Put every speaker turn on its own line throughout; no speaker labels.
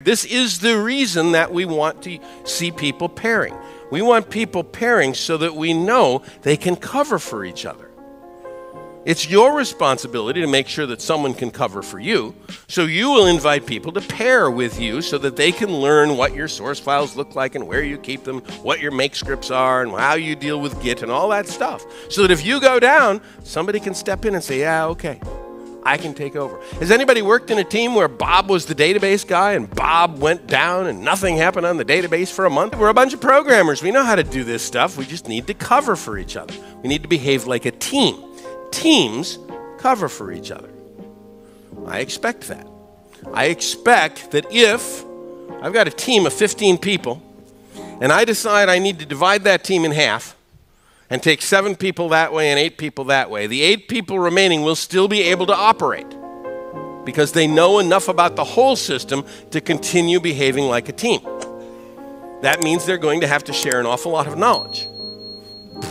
This is the reason that we want to see people pairing. We want people pairing so that we know they can cover for each other. It's your responsibility to make sure that someone can cover for you, so you will invite people to pair with you so that they can learn what your source files look like and where you keep them, what your make scripts are, and how you deal with Git and all that stuff. So that if you go down, somebody can step in and say, yeah, okay, I can take over. Has anybody worked in a team where Bob was the database guy and Bob went down and nothing happened on the database for a month? We're a bunch of programmers. We know how to do this stuff. We just need to cover for each other. We need to behave like a team. Teams cover for each other. I expect that. I expect that if I've got a team of 15 people and I decide I need to divide that team in half and take 7 people that way and 8 people that way, the 8 people remaining will still be able to operate because they know enough about the whole system to continue behaving like a team. That means they're going to have to share an awful lot of knowledge,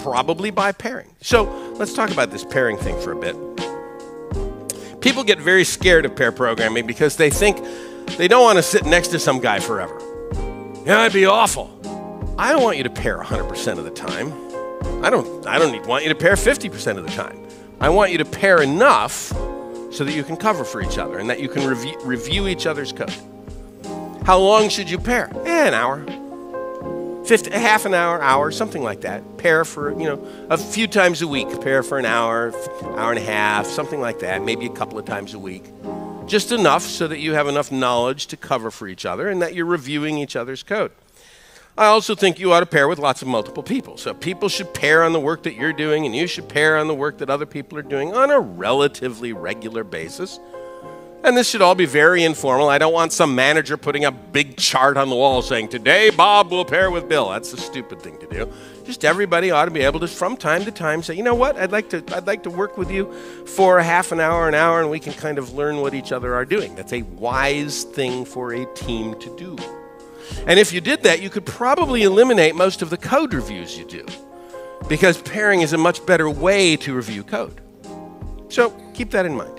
probably by pairing. So let's talk about this pairing thing for a bit. People get very scared of pair programming because they think they don't want to sit next to some guy forever. Yeah, that'd be awful. I don't want you to pair 100% of the time. I don't want you to pair 50% of the time. I want you to pair enough so that you can cover for each other and that you can review each other's code. How long should you pair? An hour. Half an hour, something like that. Pair for, a few times a week. Pair for an hour, hour and a half, something like that. Maybe a couple of times a week. Just enough so that you have enough knowledge to cover for each other and that you're reviewing each other's code. I also think you ought to pair with lots of multiple people. So people should pair on the work that you're doing, and you should pair on the work that other people are doing on a relatively regular basis. And this should all be very informal. I don't want some manager putting a big chart on the wall saying, today Bob will pair with Bill. That's a stupid thing to do. Just everybody ought to be able to, from time to time, say, you know what, I'd like to work with you for a half an hour, and we can kind of learn what each other are doing. That's a wise thing for a team to do. And if you did that, you could probably eliminate most of the code reviews you do, because pairing is a much better way to review code. So keep that in mind.